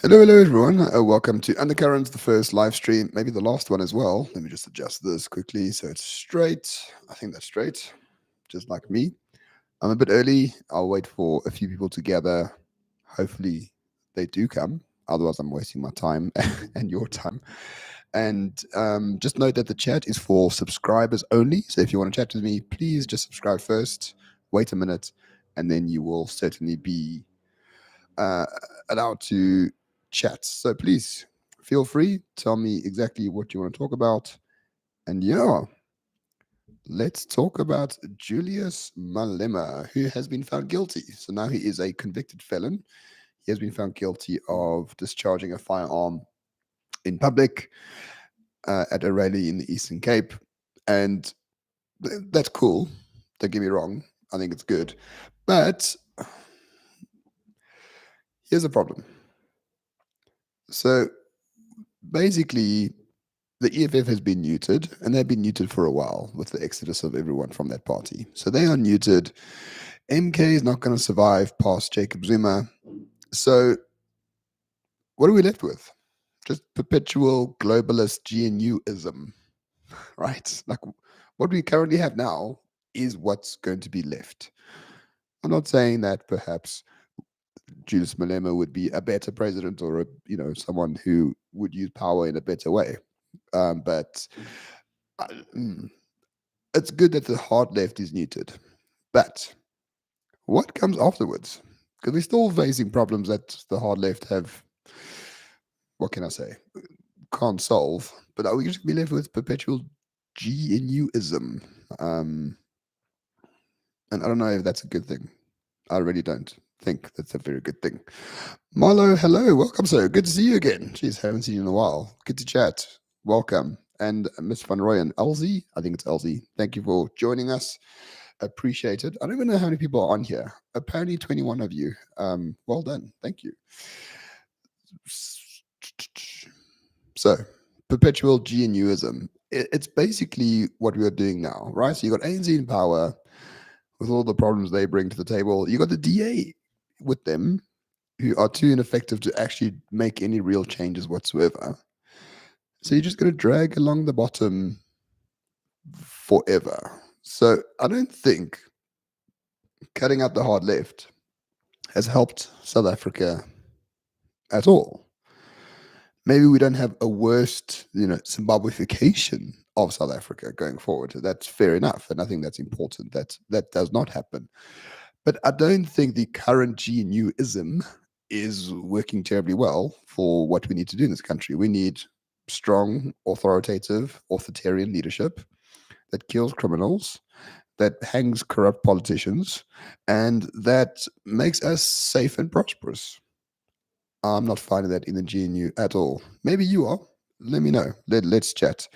Hello, hello, everyone. Welcome to Undercurrents, the first live stream, maybe the last one as well. Let me just adjust this quickly so it's straight. I think that's straight, just like me. I'm a bit early. I'll wait for a few people to gather. Hopefully, they do come. Otherwise, I'm wasting my time and your time. And just note that the chat is for subscribers only. So if you want to chat with me, please just subscribe first, wait a minute, and then you will certainly be uh, allowed to chat. So please feel free. Tell me exactly what you want to talk about. And yeah, let's talk about Julius Malema, who has been found guilty. So now he is a convicted felon. He has been found guilty of discharging a firearm in public at a rally in the Eastern Cape. And that's cool. Don't get me wrong. I think it's good. But here's a problem. So basically, the EFF has been neutered, and they've been neutered for a while with the exodus of everyone from that party. So they are neutered. MK is not going to survive past Jacob Zuma. So what are we left with? Just perpetual globalist GNUism, right? Like what we currently have now is what's going to be left. I'm not saying that perhaps Julius Malema would be a better president or someone who would use power in a better way, but uh, mm, it's good that the hard left is neutered. But what comes afterwards? Because we're still facing problems that the hard left have, what can I say, can't solve. But are we just going to be left with perpetual GNUism? And I don't know if that's a good thing. I really don't think that's a very good thing. Marlo, hello. Welcome, sir. Good to see you again. Jeez, haven't seen you in a while. Good to chat. Welcome. And Miss Van Royen, LZ, I think it's LZ. Thank you for joining us. Appreciate it. I don't even know how many people are on here. Apparently 21 of you. Well done. Thank you. So, perpetual GNUism. It's basically what we are doing now, right? So you got ANC in power with all the problems they bring to the table. You got the DA with them who are too ineffective to actually make any real changes whatsoever. So you're just going to drag along the bottom forever. So I don't think cutting out the hard left has helped South Africa at all. Maybe we don't have a worst, Zimbabweification of South Africa going forward. That's fair enough, and I think that's important. That does not happen. But I don't think the current GNUism is working terribly well for what we need to do in this country. We need strong, authoritative, authoritarian leadership that kills criminals, that hangs corrupt politicians, and that makes us safe and prosperous. I'm not finding that in the GNU at all. Maybe you are. Let me know. Let's chat.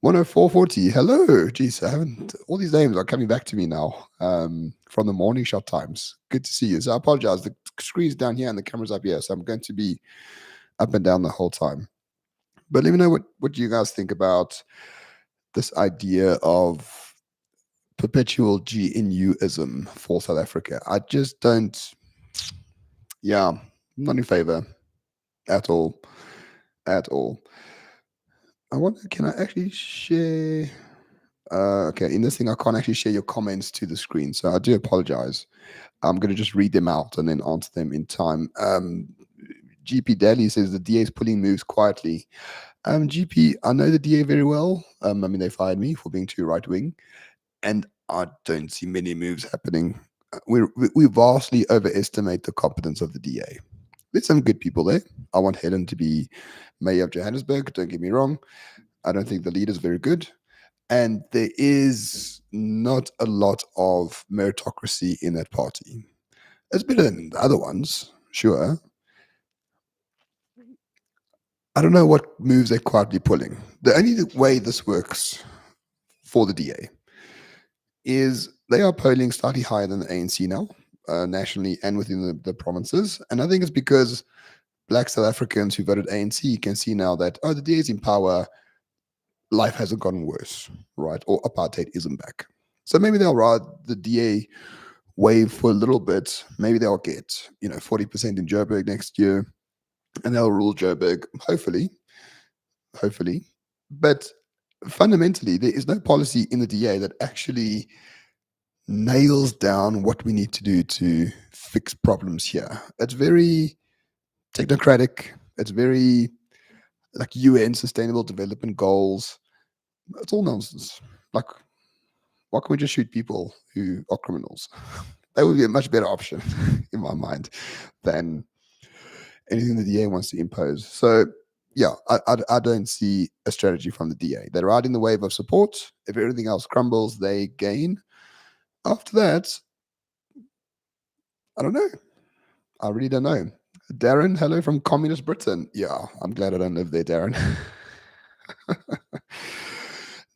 10440. Hello. Jeez, I haven't. All these names are coming back to me now from the morning shot times. Good to see you. So I apologize. The screen's down here and the camera's up here. So I'm going to be up and down the whole time. But let me know what you guys think about this idea of perpetual GNUism for South Africa. I just don't. Yeah, I'm not in favor at all. At all. I wonder, can I actually share? Okay, in this thing, I can't actually share your comments to the screen, so I do apologize. I'm going to just read them out and then answer them in time. GP Daly says the DA is pulling moves quietly. GP, I know the DA very well. I mean, they fired me for being too right wing, and I don't see many moves happening. We vastly overestimate the competence of the DA. There's some good people there. I want Helen to be mayor of Johannesburg. Don't get me wrong. I don't think the leader's very good. And there is not a lot of meritocracy in that party. It's better than the other ones, sure. I don't know what moves they're quietly pulling. The only way this works for the DA is they are polling slightly higher than the ANC now, nationally and within the provinces. And I think it's because Black South Africans who voted ANC can see now that, oh, the DA is in power, life hasn't gotten worse, right? Or apartheid isn't back. So maybe they'll ride the DA wave for a little bit. Maybe they'll get, 40% in Joburg next year. and they'll rule Joburg, hopefully. But fundamentally, there is no policy in the DA that actually nails down what we need to do to fix problems here. It's very technocratic. It's very like UN Sustainable Development Goals. It's all nonsense. Like, why can't we just shoot people who are criminals? That would be a much better option in my mind than anything the DA wants to impose. So, yeah, I don't see a strategy from the DA. They're riding the wave of support. If everything else crumbles, they gain. After that, I don't know. I really don't know. Darren, hello from communist Britain. Yeah, I'm glad I don't live there, Darren.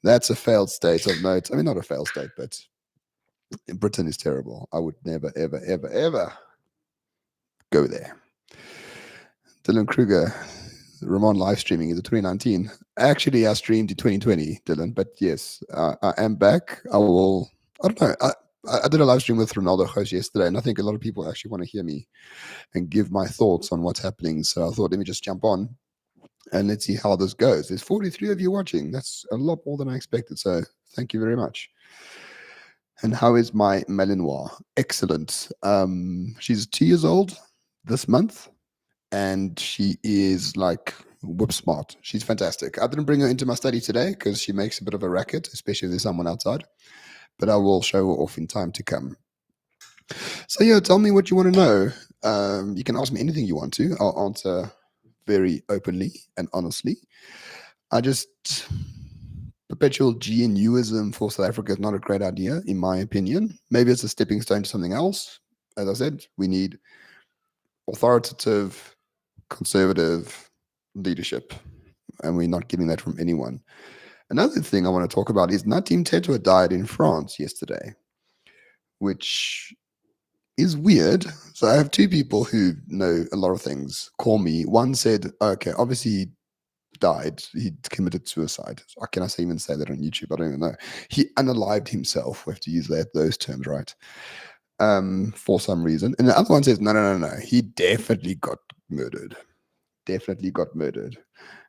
That's a failed state of note. I mean, not a failed state, but Britain is terrible. I would never, ever, ever, ever go there. Dylan Kruger, Ramon live streaming. Is it 2019? Actually, I streamed in 2020, Dylan, but yes, I am back. I will, I don't know. I did a live stream with Ronaldo Jose yesterday, and I think a lot of people actually want to hear me and give my thoughts on what's happening. So I thought, let me just jump on and let's see how this goes. There's 43 of you watching. That's a lot more than I expected. So thank you very much. And how is my Malinois? Excellent. She's 2 years old this month, and she is like whip smart. She's fantastic. I didn't bring her into my study today because she makes a bit of a racket, especially if there's someone outside. But I will show her off in time to come. So yeah, tell me what you want to know. You can ask me anything you want to. I'll answer very openly and honestly. I just Perpetual GNUism for South Africa is not a great idea, in my opinion. Maybe it's a stepping stone to something else. As I said, we need authoritative, conservative leadership, and we're not getting that from anyone. Another thing I want to talk about is Nathi Mthethwa died in France yesterday, which is weird. So I have two people who know a lot of things call me. One said, okay, obviously he died. He committed suicide. Can I even say that on YouTube? I don't even know. He unalived himself. We have to use those terms, right? For some reason. And the other one says, no. He definitely got murdered. Definitely got murdered.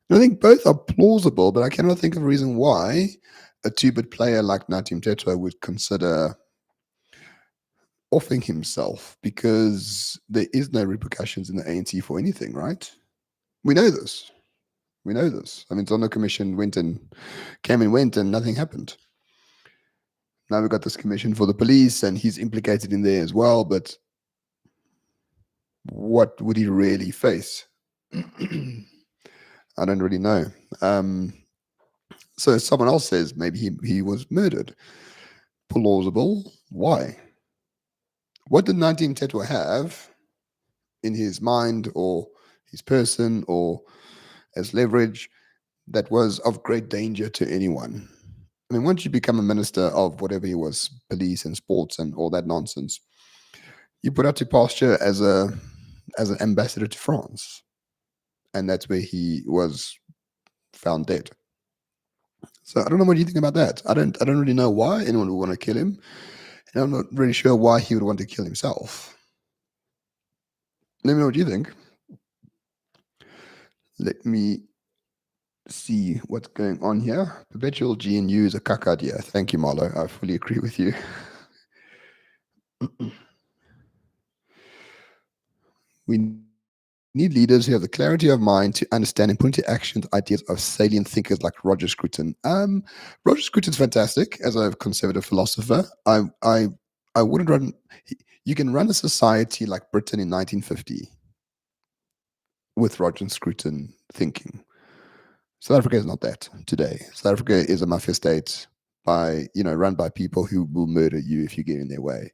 And I think both are plausible, but I cannot think of a reason why a two-bit player like Nathi Mthethwa would consider offing himself, because there is no repercussions in the ANC for anything, right? We know this. I mean, Zondo Commission came and went, and nothing happened. Now we've got this commission for the police, and he's implicated in there as well. But what would he really face? I don't really know. So someone else says maybe he was murdered. Plausible. Why? What did Nathi Mthethwa have in his mind or his person or as leverage that was of great danger to anyone? I mean, once you become a minister of whatever he was, police and sports and all that nonsense, you put out to pasture as an ambassador to France, and that's where he was found dead. So I don't know what you think about that. I don't really know why anyone would want to kill him, and I'm not really sure why he would want to kill himself. Let me know what you think. Let me see what's going on here. Perpetual GNU is a cack idea. Thank you, Marlo. I fully agree with you. We need leaders who have the clarity of mind to understand and put into action the ideas of salient thinkers like Roger Scruton. Roger Scruton's fantastic as a conservative philosopher. I wouldn't run. You can run a society like Britain in 1950 with Roger Scruton thinking. South Africa is not that today. South Africa is a mafia state run by people who will murder you if you get in their way.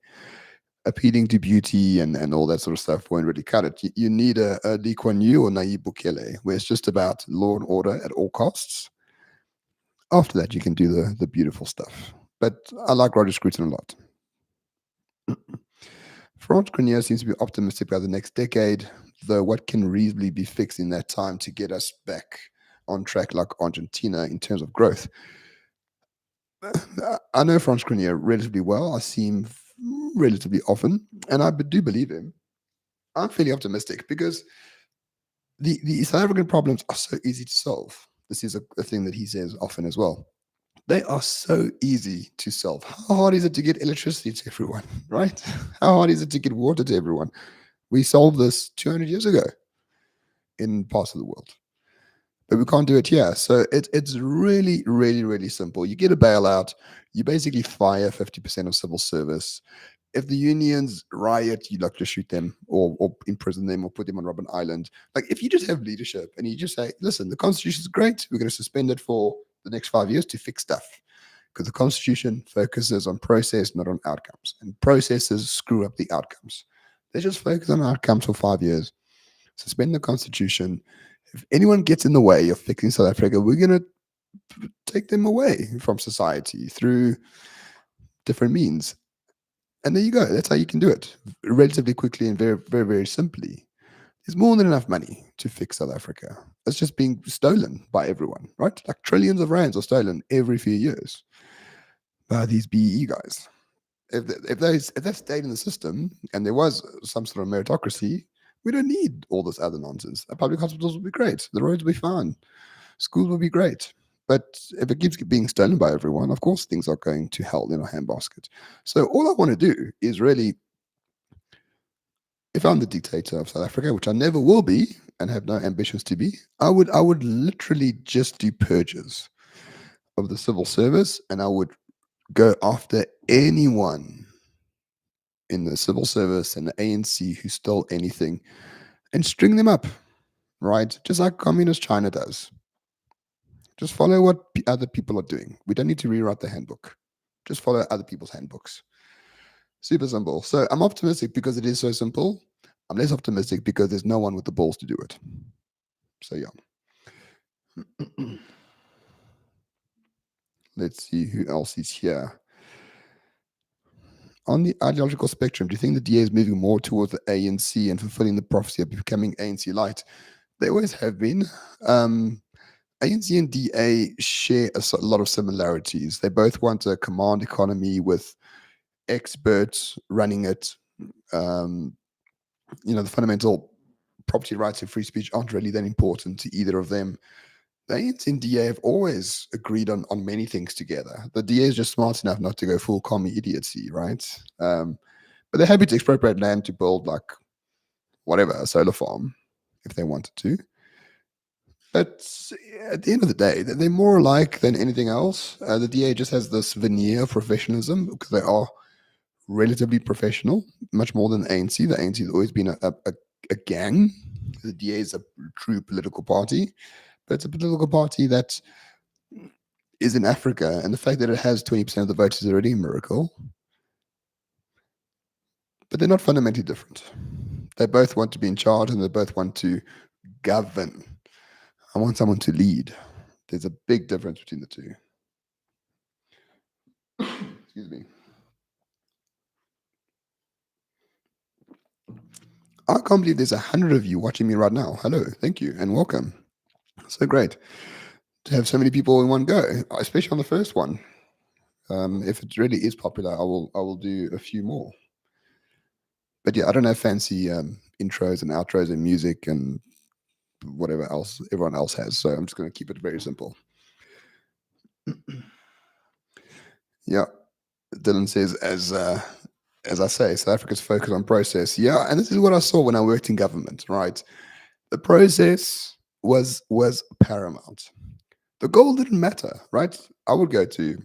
Appealing to beauty and all that sort of stuff won't really cut it. You need a Lee Kuan Yew or Nayib Bukele, where it's just about law and order at all costs. After that, you can do the beautiful stuff. But I like Roger Scruton a lot. France Grenier seems to be optimistic about the next decade, though what can reasonably be fixed in that time to get us back on track like Argentina in terms of growth? I know France Grenier relatively well. I see him relatively often, and I do believe him. I'm fairly optimistic because The South African problems are so easy to solve. This is a thing that he says often as well. They are so easy to solve. How hard is it to get electricity to everyone, right? How hard is it to get water to everyone? We solved this 200 years ago in parts of the world, but we can't do it here. So it's really, really, really simple. You get a bailout, you basically fire 50% of civil service. If the unions riot, you like to shoot them or imprison them or put them on Robben Island. Like if you just have leadership and you just say, listen, the constitution is great, we're going to suspend it for the next 5 years to fix stuff. Because the constitution focuses on process, not on outcomes. And processes screw up the outcomes. They just focus on outcomes for 5 years. Suspend the constitution. If anyone gets in the way of fixing South Africa, we're going to take them away from society through different means. And there you go. That's how you can do it relatively quickly and very, very, very simply. There's more than enough money to fix South Africa. It's just being stolen by everyone, right? Like trillions of rands are stolen every few years by these BEE guys. If they stayed in the system and there was some sort of meritocracy, we don't need all this other nonsense. The public hospitals will be great. The roads will be fine. Schools will be great. But if it keeps being stolen by everyone, of course things are going to hell in a handbasket. So all I want to do is really, if I'm the dictator of South Africa, which I never will be and have no ambitions to be, I would literally just do purges of the civil service, and I would go after anyone in the civil service and the ANC who stole anything and string them up, right? Just like communist China does. Just follow what other people are doing. We don't need to rewrite the handbook. Just follow other people's handbooks. Super simple. So I'm optimistic because it is so simple. I'm less optimistic because there's no one with the balls to do it. So yeah. Let's see who else is here. On the ideological spectrum, do you think the DA is moving more towards the ANC and fulfilling the prophecy of becoming ANC light? They always have been. ANC and DA share a lot of similarities. They both want a command economy with experts running it. The fundamental property rights and free speech aren't really that important to either of them. The ANC and DA have always agreed on many things together. The DA is just smart enough not to go full commie idiocy, right? But they're happy to expropriate land to build like whatever, a solar farm if they wanted to. But at the end of the day, they're more alike than anything else. The DA just has this veneer of professionalism because they are relatively professional, much more than the ANC. The ANC has always been a gang. The DA is a true political party, but it's a political party that is in Africa, and the fact that it has 20% of the votes is already a miracle. But they're not fundamentally different. They both want to be in charge, and they both want to govern. I want someone to lead. There's a big difference between the two. Excuse me. I can't believe there's 100 of you watching me right now. Hello, thank you, and welcome. So great to have so many people in one go, especially on the first one. If it really is popular, I will do a few more. But yeah, I don't have fancy intros and outros and music and whatever else everyone else has. So I'm just going to keep it very simple. Yeah, Dylan says, as I say, South Africa's focus on process. Yeah, and this is what I saw when I worked in government. Right, the process was paramount. The goal didn't matter. Right, I would go to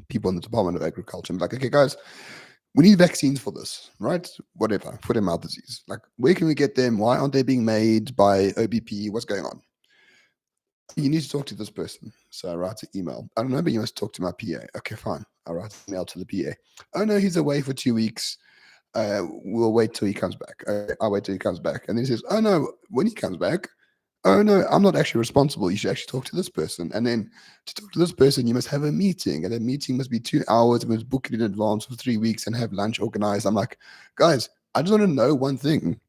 people in the Department of Agriculture and be like, okay, guys, we need vaccines for this, right? Whatever, foot and mouth disease. Like, where can we get them? Why aren't they being made by OBP? What's going on? You need to talk to this person. So I write an email. I don't know, but you must talk to my PA. Okay, fine. I write an email to the PA. Oh, no, he's away for 2 weeks. We'll wait till he comes back. I'll wait till he comes back. And then he says, oh, no, when he comes back, oh, no, I'm not actually responsible. You should actually talk to this person. And then to talk to this person, you must have a meeting. And that meeting must be 2 hours. We must book it in advance for 3 weeks and have lunch organized. I'm like, guys, I just want to know one thing.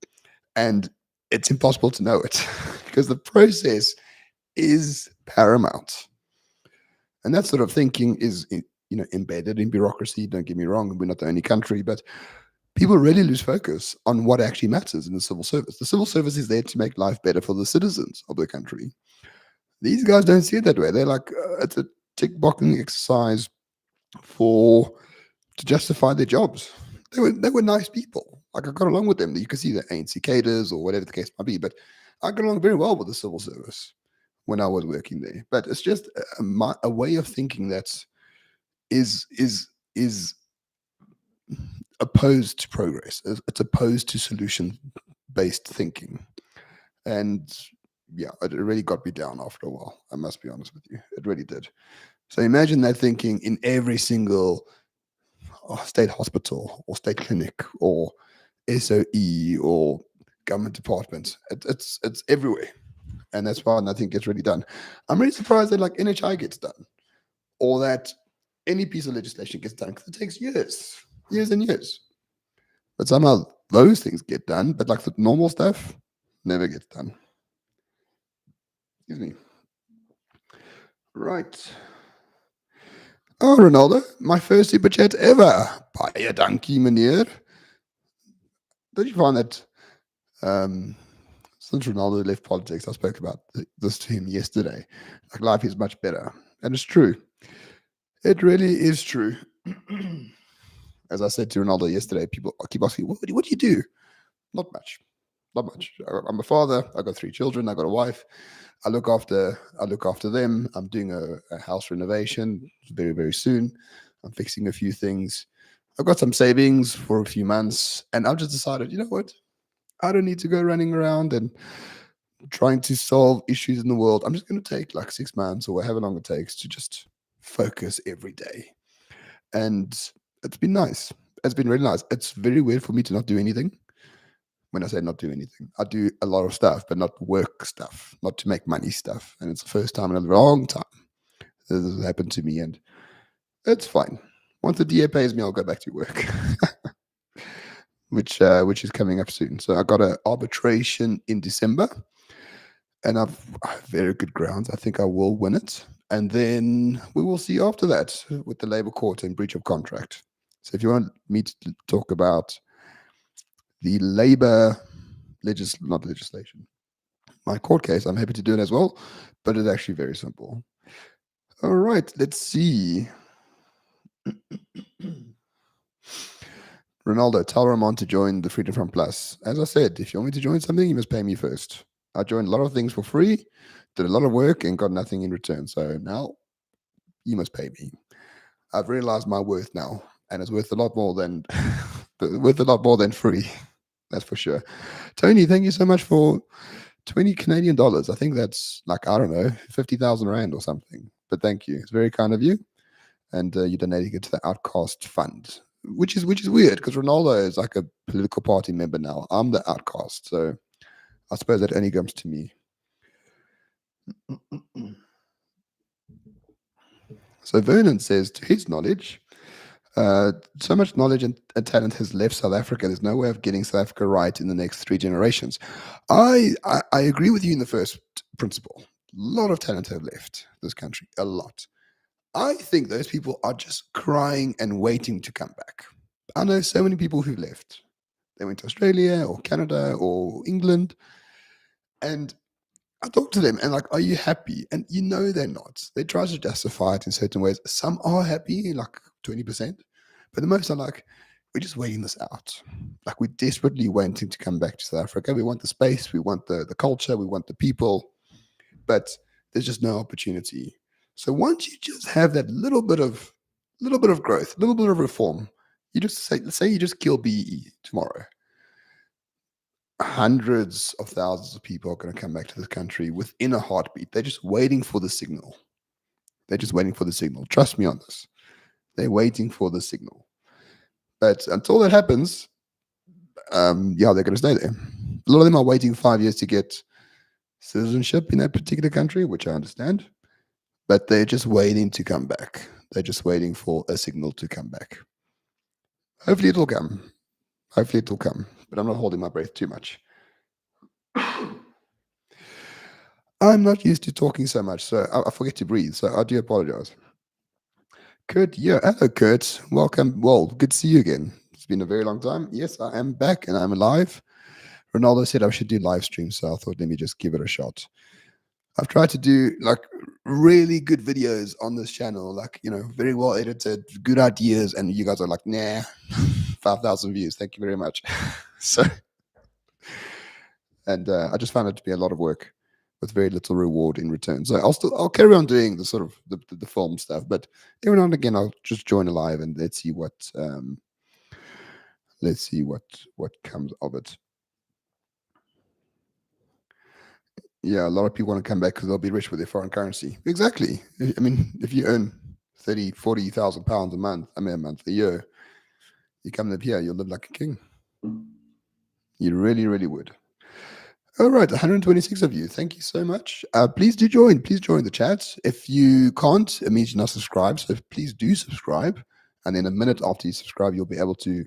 And it's impossible to know it because the process is paramount. And that sort of thinking is embedded in bureaucracy. Don't get me wrong, we're not the only country, but people really lose focus on what actually matters in the civil service. The civil service is there to make life better for the citizens of the country. These guys don't see it that way. They're like, it's a tick boxing exercise for to justify their jobs. They were nice people. Like I got along with them. You can see they ain't cicadas or whatever the case might be, but I got along very well with the civil service when I was working there. But it's just a way of thinking that is opposed to progress. It's opposed to solution based thinking, and yeah, it really got me down after a while. I must be honest with you, it really did. So imagine that thinking in every single state hospital or state clinic or SOE or government department. It's everywhere, and that's why nothing gets really done. I'm really surprised that like NHI gets done or that any piece of legislation gets done because it takes years and years. But somehow those things get done, but like the normal stuff never gets done. Excuse me. Right. Oh, Ronaldo, my first super chat ever. Baie dankie, meneer. Did you find that since Ronaldo left politics, I spoke about this to him yesterday. Like life is much better. And it's true. It really is true. As I said to Ronaldo yesterday, people keep asking, what do you do? Not much. Not much. I'm a father. I got 3 children. I got a wife. I look after them. I'm doing a house renovation very, very soon. I'm fixing a few things. I've got some savings for a few months, and I've just decided, you know what? I don't need to go running around and trying to solve issues in the world. I'm just going to take like 6 months or however long it takes to just focus every day. And it's been nice. It's been really nice. It's very weird for me to not do anything. When I say not do anything, I do a lot of stuff, but not work stuff, not to make money stuff. And it's the first time in a long time this has happened to me, and it's fine. Once the DA pays me, I'll go back to work, which is coming up soon. So I got an arbitration in December, and I've very good grounds. I think I will win it, and then we will see after that with the Labour Court and breach of contract. So if you want me to talk about the Labour not legislation, my court case, I'm happy to do it as well, but it's actually very simple. All right, let's see. Ronaldo, tell Ramon to join the Freedom Front Plus. As I said, if you want me to join something, you must pay me first. I joined a lot of things for free, did a lot of work, and got nothing in return. So now you must pay me. I've realized my worth now, and it's worth a lot more than free. That's for sure. Tony, thank you so much for 20 Canadian dollars. I think that's like, I don't know, 50,000 Rand or something. But thank you. It's very kind of you. And you're donating it to the Outcast Fund, which is weird because Ronaldo is like a political party member now. I'm the outcast. So I suppose that only comes to me. So Vernon says, to his knowledge, so much knowledge and talent has left South Africa. There's no way of getting South Africa right in the next 3 generations. I agree with you in the first principle. A lot of talent have left this country, a lot. I think those people are just crying and waiting to come back. I know so many people who left. They went to Australia or Canada or England, and I talk to them and like, are you happy? And you know they're not. They try to justify it in certain ways. Some are happy, like 20%, but the most are like, we're just waiting this out. Like we're desperately wanting to come back to South Africa. We want the space, we want the culture, we want the people, but there's just no opportunity. So once you just have that little bit of growth, a little bit of reform, you just say, let's say you just kill BE tomorrow. Hundreds of thousands of people are going to come back to this country within a heartbeat. They're just waiting for the signal. Trust me on this. They're waiting for the signal. But until that happens, they're going to stay there. A lot of them are waiting 5 years to get citizenship in that particular country, which I understand. But they're just waiting to come back. They're just waiting for a signal to come back. Hopefully it will come. But I'm not holding my breath too much. I'm not used to talking so much, so I forget to breathe. So I do apologize. Kurt, hello, Kurt. Welcome. Well, good to see you again. It's been a very long time. Yes, I am back and I'm alive. Ronaldo said I should do live streams, so I thought let me just give it a shot. I've tried to do like really good videos on this channel, like very well edited, good ideas, and you guys are like, nah, 5,000 views. Thank you very much. So, and I just found it to be a lot of work with very little reward in return. So I'll carry on doing the sort of the film stuff, but every now and again I'll just join a live and let's see what comes of it. Yeah, a lot of people want to come back because they'll be rich with their foreign currency. Exactly. I mean, if you earn 30, 40,000 pounds a year, you come up here, you'll live like a king. You really, really would. All right, 126 of you. Thank you so much. Please do join. Please join the chat. If you can't, it means you're not subscribed. So please do subscribe. And then a minute after you subscribe, you'll be able to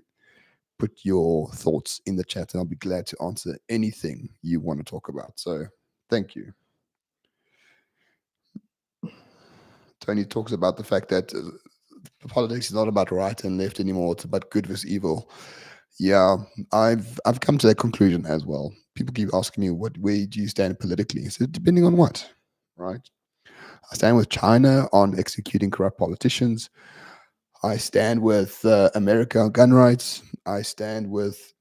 put your thoughts in the chat, and I'll be glad to answer anything you want to talk about. So thank you. Tony talks about the fact that politics is not about right and left anymore. It's about good versus evil. Yeah, I've come to that conclusion as well. People keep asking me, where do you stand politically? So depending on what, right? I stand with China on executing corrupt politicians. I stand with America on gun rights. I stand with,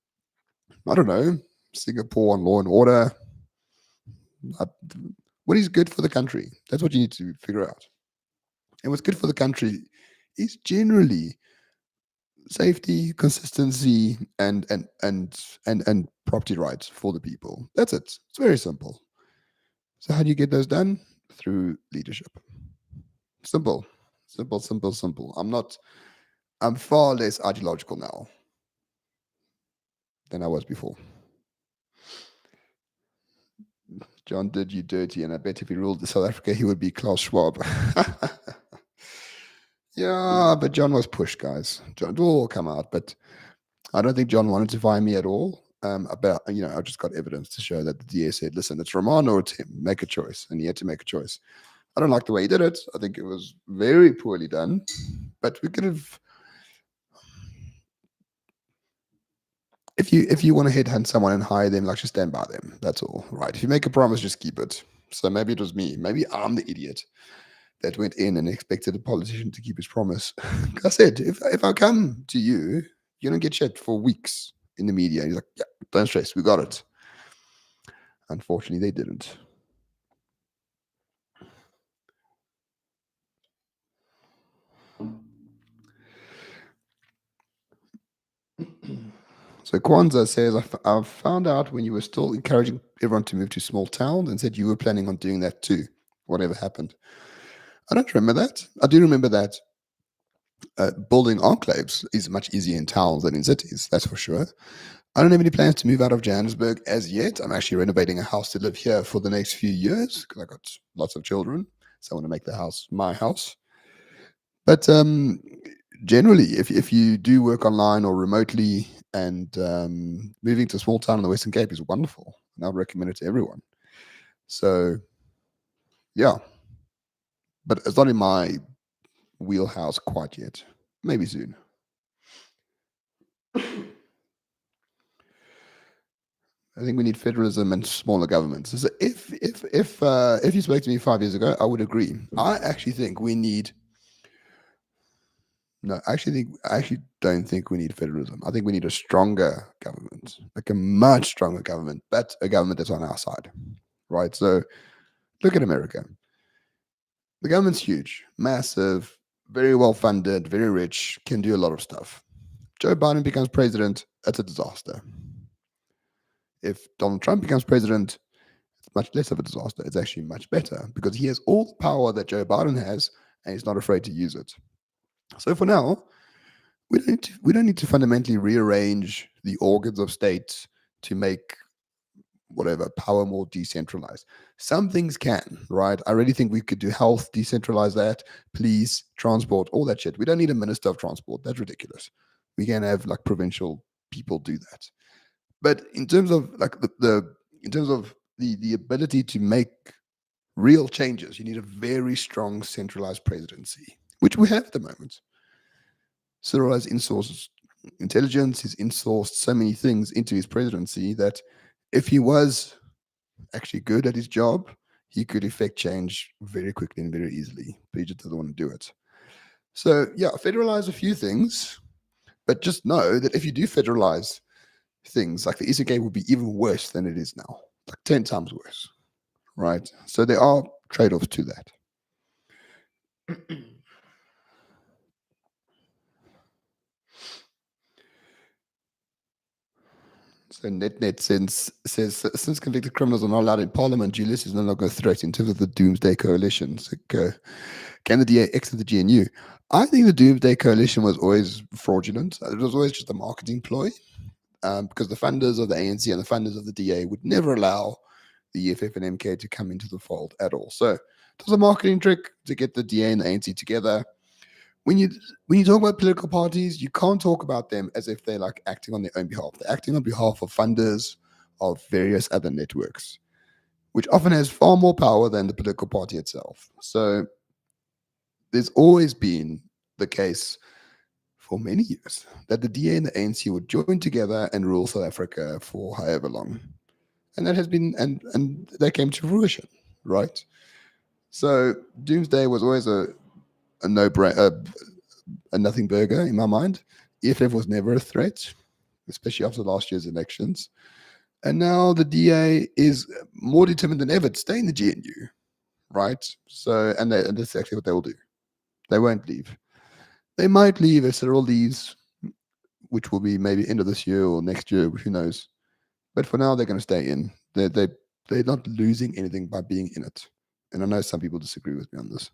I don't know, Singapore on law and order. What is good for the country? That's what you need to figure out. And what's good for the country is generally safety, consistency, and property rights for the people. That's it. It's very simple. So how do you get those done? Through leadership. Simple. Simple, simple, simple. I'm far less ideological now than I was before. John did you dirty, and I bet if he ruled South Africa, he would be Klaus Schwab. Yeah, but John was pushed, guys. John, it will all come out, but I don't think John wanted to fire me at all. About I just got evidence to show that the DA said, "Listen, it's Roman or it's him. Make a choice," and he had to make a choice. I don't like the way he did it. I think it was very poorly done, but we could have. If you want to headhunt someone and hire them, like just stand by them. That's all, right? If you make a promise, just keep it. So maybe it was me. Maybe I'm the idiot that went in and expected a politician to keep his promise. Like I said, if I come to you, you're gonna get shit for weeks in the media. He's like, yeah, don't stress, we got it. Unfortunately, they didn't. So Kwanzaa says, I found out when you were still encouraging everyone to move to small towns and said you were planning on doing that too. Whatever happened? I don't remember that. I do remember that building enclaves is much easier in towns than in cities, that's for sure. I don't have any plans to move out of Johannesburg as yet. I'm actually renovating a house to live here for the next few years because I got lots of children. So I want to make the house my house. But generally, if you do work online or remotely, and moving to a small town in the Western Cape is wonderful, and I would recommend it to everyone. So, yeah, but it's not in my wheelhouse quite yet. Maybe soon. I think we need federalism and smaller governments. So if you spoke to me 5 years ago, I would agree. I actually think we need. No, I actually don't think we need federalism. I think we need a stronger government, like a much stronger government, but a government that's on our side, right? So look at America. The government's huge, massive, very well funded, very rich, can do a lot of stuff. Joe Biden becomes president, that's a disaster. If Donald Trump becomes president, it's much less of a disaster. It's actually much better because he has all the power that Joe Biden has and he's not afraid to use it. So for now, we don't need to fundamentally rearrange the organs of states to make whatever power more decentralized. Some things can, right? I really think we could do health, decentralize that, police, transport, all that shit. We don't need a minister of transport. That's ridiculous. We can have like provincial people do that. But in terms of like the ability to make real changes, you need a very strong centralized presidency, which we have at the moment. Cyril has intelligence. He's insourced so many things into his presidency that if he was actually good at his job, he could effect change very quickly and very easily. But he just doesn't want to do it. So, yeah, federalize a few things, but just know that if you do federalize things, like the Eastern Cape will be even worse than it is now, like 10 times worse, right? So there are trade offs to that. So NetNet says since convicted criminals are not allowed in Parliament, Julius is no longer a threat in terms of the Doomsday Coalition. So can the DA exit the GNU? I think the Doomsday Coalition was always fraudulent. It was always just a marketing ploy, because the funders of the ANC and the funders of the DA would never allow the EFF and MK to come into the fold at all. So it was a marketing trick to get the DA and the ANC together. When you talk about political parties, you can't talk about them as if they're like acting on their own behalf. They're acting on behalf of funders of various other networks, which often has far more power than the political party itself. So there's always been the case for many years that the DA and the ANC would join together and rule South Africa for however long. And that has been and that came to fruition, right? So Doomsday was always a no brain a nothing burger in my mind. EFF was never a threat, especially after last year's elections. And now the DA is more determined than ever to stay in the GNU, right? So, and that's actually what they will do. They won't leave. They might leave if Cyril leaves, which will be maybe end of this year or next year, who knows. But for now, they're going to stay in. They're not losing anything by being in it. And I know some people disagree with me on this.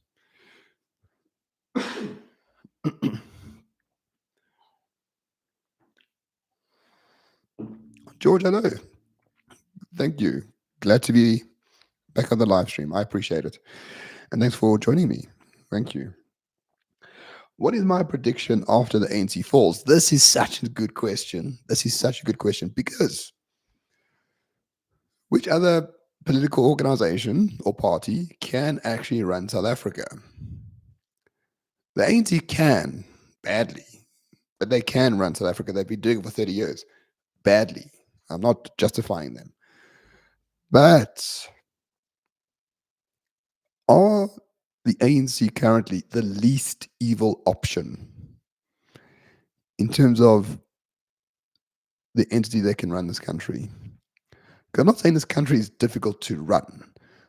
George, hello. Thank you. Glad to be back on the live stream. I appreciate it. And thanks for joining me. Thank you. What is my prediction after the ANC falls? This is such a good question. This is such a good question because which other political organization or party can actually run South Africa? The ANC can badly, but they can run South Africa. They've been doing it for 30 years badly. I'm not justifying them. But are the ANC currently the least evil option in terms of the entity that can run this country? Because I'm not saying this country is difficult to run.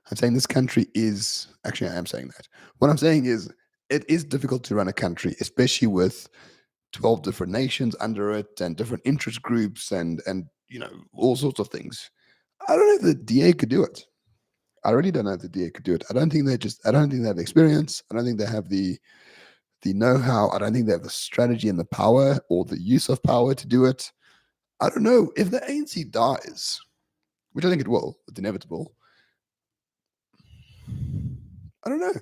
I'm saying this country is actually I am saying that. What I'm saying is it is difficult to run a country, especially with 12 different nations under it and different interest groups and all sorts of things. I don't know if the DA could do it. I really don't know if the DA could do it. I don't think I don't think they have the experience. I don't think they have the know-how. I don't think they have the strategy and the power or the use of power to do it. I don't know. If the ANC dies, which I think it will, it's inevitable. I don't know.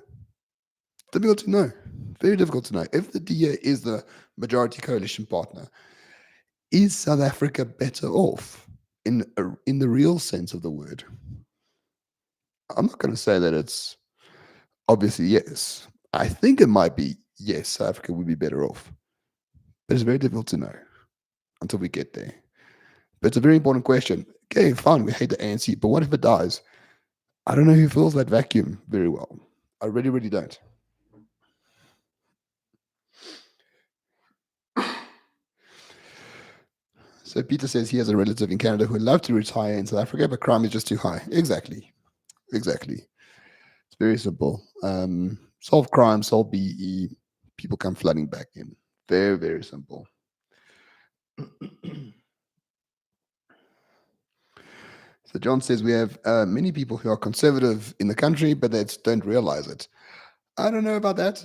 Difficult to know. Very difficult to know. If the DA is the majority coalition partner, is South Africa better off in the real sense of the word? I'm not going to say that it's obviously yes. I think it might be yes, South Africa would be better off. But it's very difficult to know until we get there. But it's a very important question. Okay, fine, we hate the ANC, but what if it dies? I don't know who fills that vacuum very well. I really, really don't. So Peter says he has a relative in Canada who would love to retire in South Africa, but crime is just too high. Exactly. It's very simple. Solve crime, solve BE, people come flooding back in. Very, very simple. So John says we have many people who are conservative in the country, but they don't realize it. I don't know about that.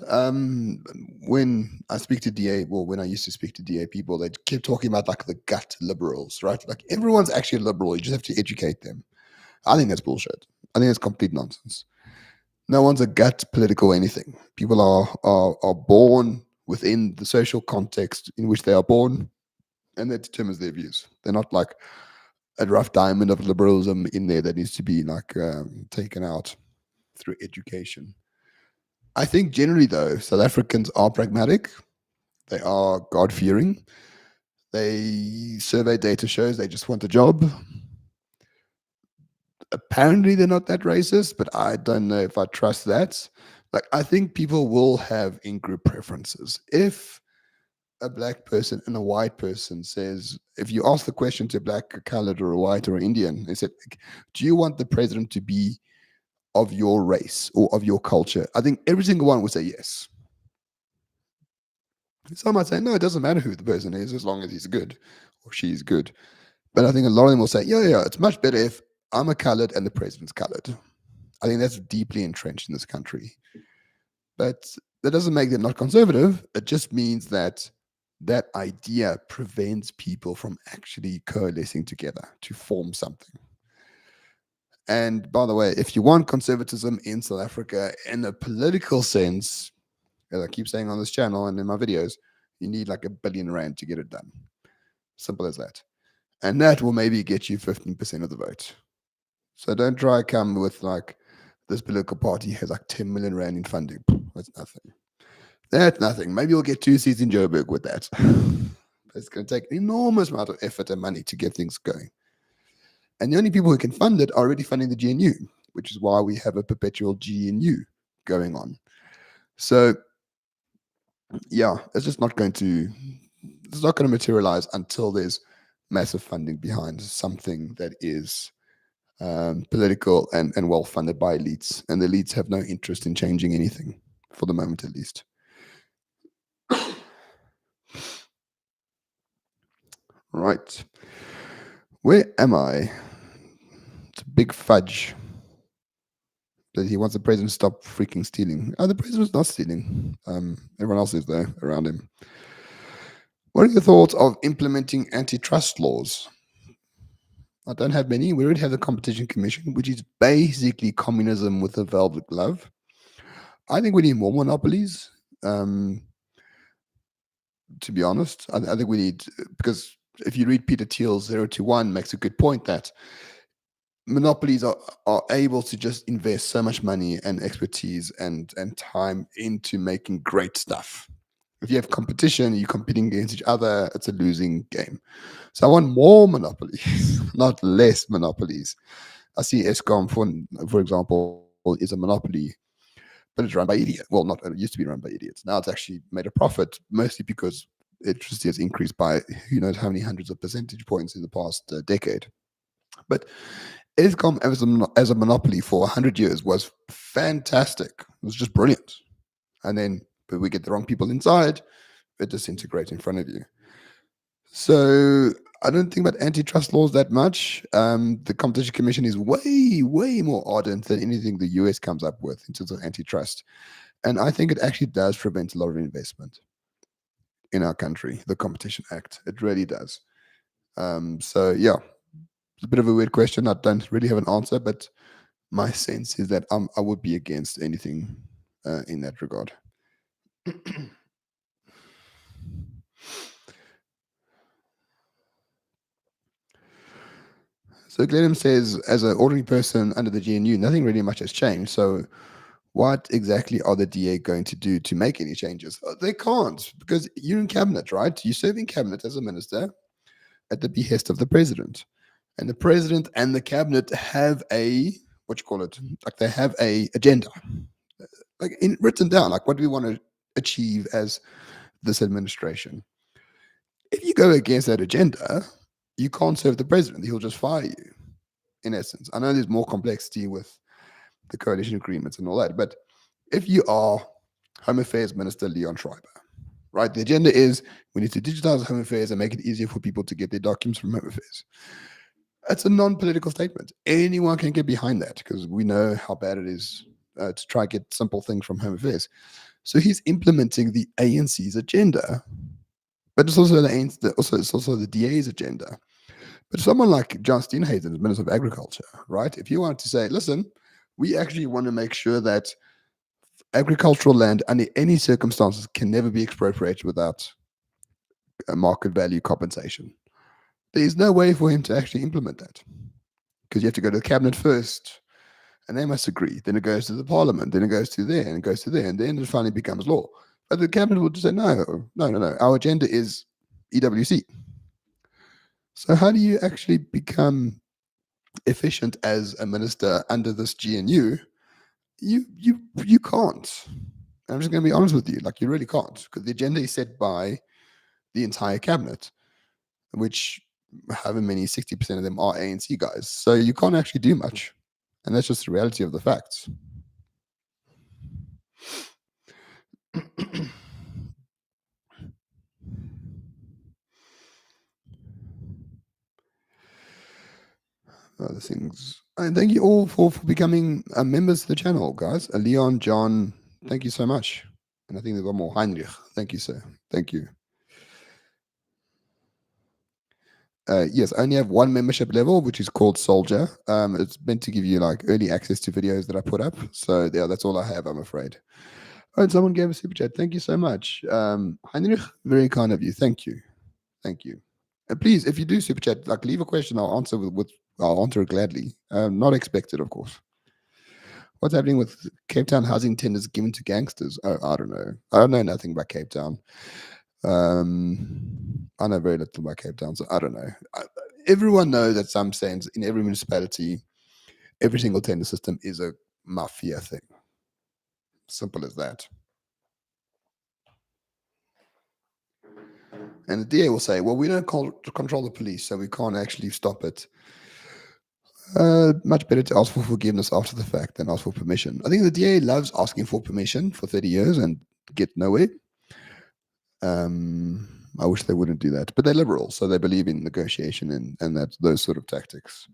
When I speak to DA, well, when I used to speak to DA people, they kept talking about like the gut liberals, right? Like everyone's actually a liberal. You just have to educate them. I think that's bullshit. I think it's complete nonsense. No one's a gut political anything. People are born within the social context in which they are born, and that determines their views. They're not like a rough diamond of liberalism in there that needs to be like taken out through education. I think generally, though, South Africans are pragmatic. They are God fearing. They survey data shows they just want a job. Apparently, they're not that racist, but I don't know if I trust that. Like, I think people will have in group preferences. If a black person and a white person says, if you ask the question to a black, a colored, or a white, or an Indian, they said, do you want the president to be of your race or of your culture? I think every single one would say yes. Some might say, no, it doesn't matter who the person is as long as he's good or she's good. But I think a lot of them will say, yeah, it's much better if I'm a colored and the president's colored. I think that's deeply entrenched in this country. But that doesn't make them not conservative. It just means that that idea prevents people from actually coalescing together to form something. And by the way, if you want conservatism in South Africa in a political sense, as I keep saying on this channel and in my videos, you need like R1 billion to get it done. Simple as that. And that will maybe get you 15% of the vote. So don't try come with like this political party has like 10 million rand in funding. That's nothing. That's nothing. Maybe you'll get 2 seats in Joburg with that. It's going to take an enormous amount of effort and money to get things going. And the only people who can fund it are already funding the GNU, which is why we have a perpetual GNU going on. So yeah, it's not going to materialize until there's massive funding behind something that is political and well funded by elites, and the elites have no interest in changing anything for the moment, at least. Right, where am I? It's a big fudge that he wants the president to stop freaking stealing. Oh, the president's not stealing. Everyone else is there around him. What are your thoughts of implementing antitrust laws? I don't have many. We already have the Competition Commission, which is basically communism with a velvet glove. I think we need more monopolies. To be honest, I think we need, because if you read Peter Thiel's 0 to 1, makes a good point that monopolies are able to just invest so much money and expertise and time into making great stuff. If you have competition, you're competing against each other, it's a losing game. So I want more monopolies, not less monopolies. I see ESCOM, for example, is a monopoly, but it's run by idiots. Well, not it used to be run by idiots. Now it's actually made a profit, mostly because electricity has increased by who knows how many hundreds of percentage points in the past decade. But ESCOM as a monopoly for 100 years was fantastic. It was just brilliant. And then, but we get the wrong people inside, it disintegrates in front of you. So I don't think about antitrust laws that much. The Competition Commission is way, way more ardent than anything the US comes up with in terms of antitrust. And I think it actually does prevent a lot of investment in our country, the Competition Act. It really does. So yeah, it's a bit of a weird question. I don't really have an answer, but my sense is that I would be against anything in that regard. So Glenham says, as an ordinary person under the GNU, nothing really much has changed. So what exactly are the DA going to do to make any changes? They can't, because you're in cabinet, right? You serve in cabinet as a minister at the behest of the president. And the president and the cabinet have a, what you call it, like they have a agenda, like written down, like what do we want to achieve as this administration? If you go against that agenda, you can't serve the president. He'll just fire you, in essence. I know there's more complexity with the coalition agreements and all that, but if you are Home Affairs Minister Leon Schreiber, right, the agenda is we need to digitize Home Affairs and make it easier for people to get their documents from Home Affairs. That's a non-political statement. Anyone can get behind that because we know how bad it is to try to get simple things from Home Affairs. So he's implementing the ANC's agenda, but it's also it's also the DA's agenda. But someone like John Steenhuisen, as Minister of Agriculture, right? If you want to say, listen, we actually want to make sure that agricultural land under any circumstances can never be expropriated without a market value compensation. There is no way for him to actually implement that because you have to go to the cabinet first and they must agree. Then it goes to the parliament, then it goes to there and it goes to there, and then it finally becomes law. But the cabinet will just say, no. Our agenda is EWC. So how do you actually become efficient as a minister under this GNU? You can't. I'm just going to be honest with you. Like, you really can't, because the agenda is set by the entire cabinet, which however many 60% of them are ANC guys. So you can't actually do much. And that's just the reality of the facts. Other things. And thank you all for becoming members of the channel, guys. Leon, John, thank you so much. And I think there's one more. Heinrich, thank you, sir. Thank you. Yes, I only have one membership level, which is called Soldier. It's meant to give you like early access to videos that I put up. So yeah, that's all I have, I'm afraid. Oh, and someone gave a super chat. Thank you so much. Heinrich, very kind of you. Thank you. Thank you. And please, if you do super chat, like leave a question, I'll answer I'll answer it gladly. Not expected, of course. What's happening with Cape Town housing tenders given to gangsters? Oh, I don't know. I don't know nothing about Cape Town. I know very little about Cape Town, so I don't know. Everyone knows that some sense in every municipality, every single tender system is a mafia thing. Simple as that. And the DA will say, well, we don't control the police, so we can't actually stop it. Much better to ask for forgiveness after the fact than ask for permission. I think the DA loves asking for permission for 30 years and get nowhere. I wish they wouldn't do that, but they're liberal, so they believe in negotiation and that those sort of tactics,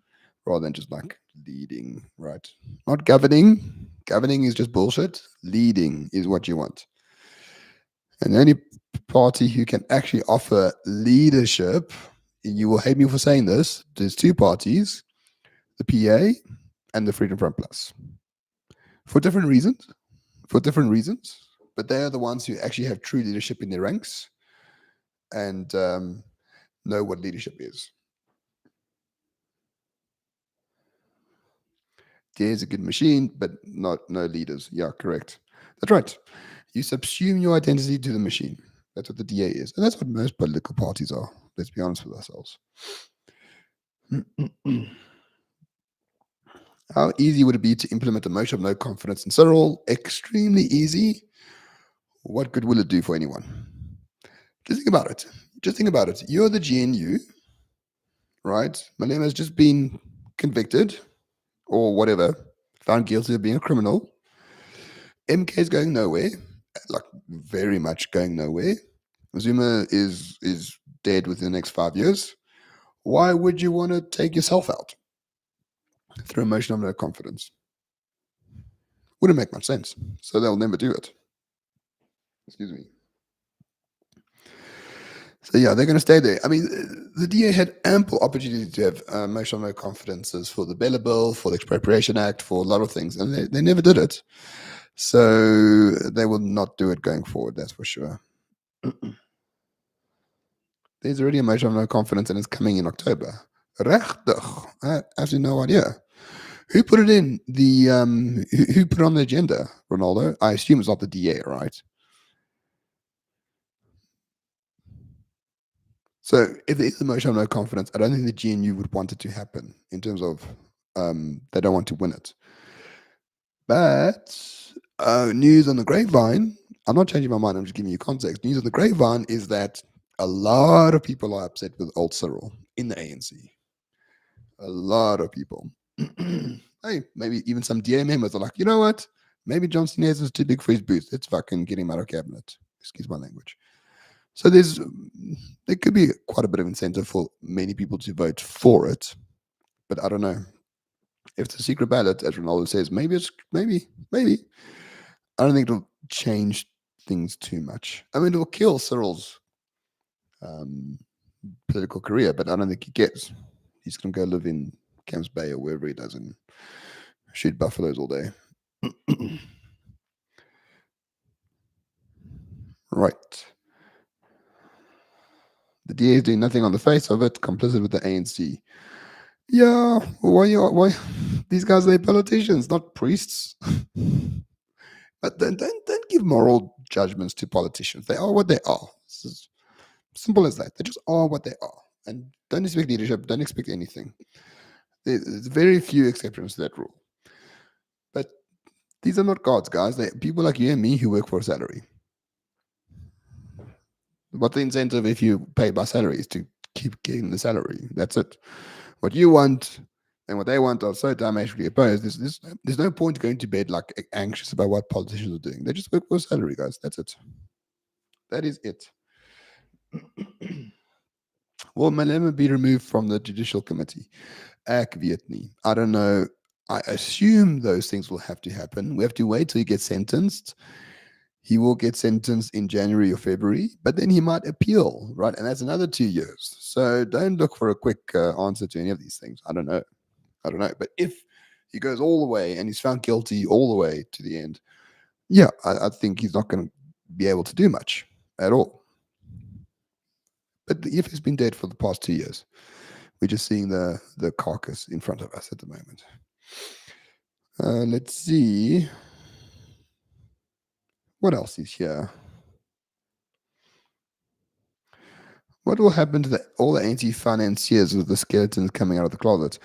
rather than just like leading, right? Not governing. Governing is just bullshit. Leading is what you want. And the only party who can actually offer leadership, you will hate me for saying this, there's two parties, the PA and the Freedom Front Plus. For different reasons. But they are the ones who actually have true leadership in their ranks and know what leadership is. DA is a good machine, but no leaders. Yeah, correct. That's right. You subsume your identity to the machine. That's what the DA is. And that's what most political parties are. Let's be honest with ourselves. How easy would it be to implement a motion of no confidence in Cyril? Extremely easy. What good will it do for anyone? Just think about it. You're the GNU, right? Malema has just been convicted or whatever, found guilty of being a criminal. MK is going nowhere, like very much going nowhere. Zuma is dead within the next 5 years. Why would you want to take yourself out through a motion of no confidence? Wouldn't make much sense. So they'll never do it. Excuse me. So yeah, they're going to stay there. I mean, the DA had ample opportunity to have motion of no confidences for the Bella Bill, for the Expropriation Act, for a lot of things, and they never did it. So they will not do it going forward, that's for sure. There's already a motion of no confidence and it's coming in October. Rechtig. I have absolutely no idea. Who put it in the who put it on the agenda, Ronaldo? I assume it's not the DA, right? So if there is a motion of no confidence, I don't think the GNU would want it to happen in terms of they don't want to win it. But news on the grapevine, I'm not changing my mind, I'm just giving you context. News on the grapevine is that a lot of people are upset with old Cyril in the ANC. A lot of people. Hey, maybe even some DA members are like, you know what? Maybe Johnson is too big for his boots. Let's fucking get him out of cabinet. Excuse my language. So there could be quite a bit of incentive for many people to vote for it, but I don't know. If it's a secret ballot, as Ronaldo says, maybe. I don't think it'll change things too much. I mean, it'll kill Cyril's political career, but I don't think he gets. He's going to go live in Camps Bay or wherever he does and shoot buffaloes all day. Right. The DA is doing nothing on the face of it, complicit with the ANC. Yeah, why? These guys are politicians, not priests. But don't give moral judgments to politicians. They are what they are. It's as simple as that. They just are what they are. And don't expect leadership, don't expect anything. There's very few exceptions to that rule. But these are not gods, guys. They're people like you and me who work for a salary. What the incentive if you pay by salary is to keep getting the salary. That's it. What you want and what they want are so diametrically opposed. There's no point going to bed like anxious about what politicians are doing. They just work for a salary, guys. That's it. That is it. Will Malema be removed from the Judicial Committee? Ek weet nie. I don't know. I assume those things will have to happen. We have to wait till he gets sentenced. He will get sentenced in January or February, but then he might appeal, right? And that's another 2 years. So don't look for a quick answer to any of these things. I don't know. But if he goes all the way and he's found guilty all the way to the end, yeah, I think he's not going to be able to do much at all. But if he's been dead for the past 2 years, we're just seeing the carcass in front of us at the moment. Let's see. What else is here? What will happen to all the anti-financiers with the skeletons coming out of the closet?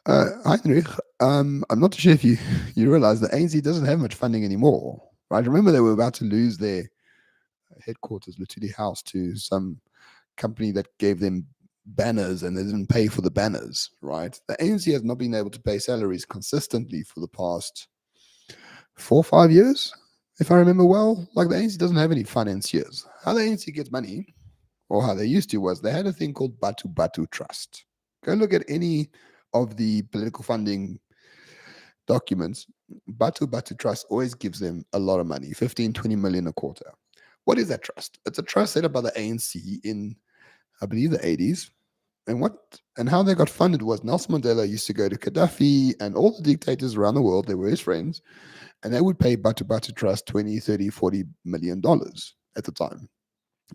Heinrich, I'm not sure if you realize that ANC doesn't have much funding anymore, right? Remember they were about to lose their headquarters, Lutuli House, to some company that gave them banners and they didn't pay for the banners, right? The ANC has not been able to pay salaries consistently for the past 4 or 5 years, if I remember well. Like the ANC doesn't have any financiers. How the ANC gets money, or how they used to, was they had a thing called Batu Batu Trust. Go look at any of the political funding documents. Batu Batu Trust always gives them a lot of money, 15, 20 million a quarter. What is that trust? It's a trust set up by the ANC in, I believe, the 80s. And how they got funded was Nelson Mandela used to go to Gaddafi and all the dictators around the world, they were his friends, and they would pay Batu Batu Trust 20, 30, 40 million dollars at the time.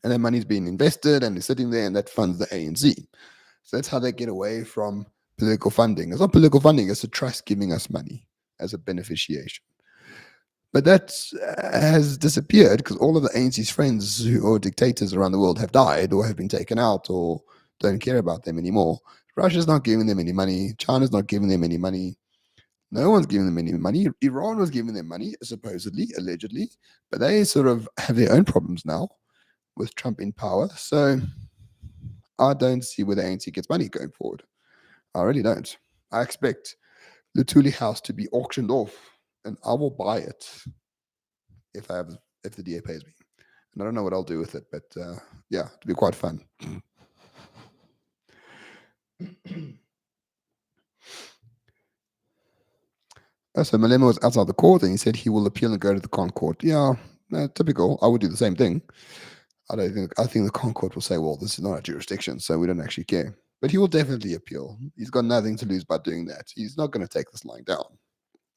And that money's being invested and it's sitting there and that funds the ANC. So that's how they get away from political funding. It's not political funding, it's a trust giving us money as a beneficiation. But that has disappeared because all of the ANC's friends who are dictators around the world have died or have been taken out or don't care about them anymore. Russia's not giving them any money. China's not giving them any money. No one's giving them any money. Iran was giving them money, supposedly, allegedly, but they sort of have their own problems now with Trump in power. So I don't see where the ANC gets money going forward. I really don't. I expect the Thule house to be auctioned off and I will buy it if the DA pays me. And I don't know what I'll do with it, but yeah, it'll be quite fun. So Malema was outside the court and he said he will appeal and go to the con court. Yeah, typical. I would do the same thing. I think the con court will say, well, this is not our jurisdiction, so we don't actually care. But he will definitely appeal. He's got nothing to lose by doing that. He's not going to take this lying down,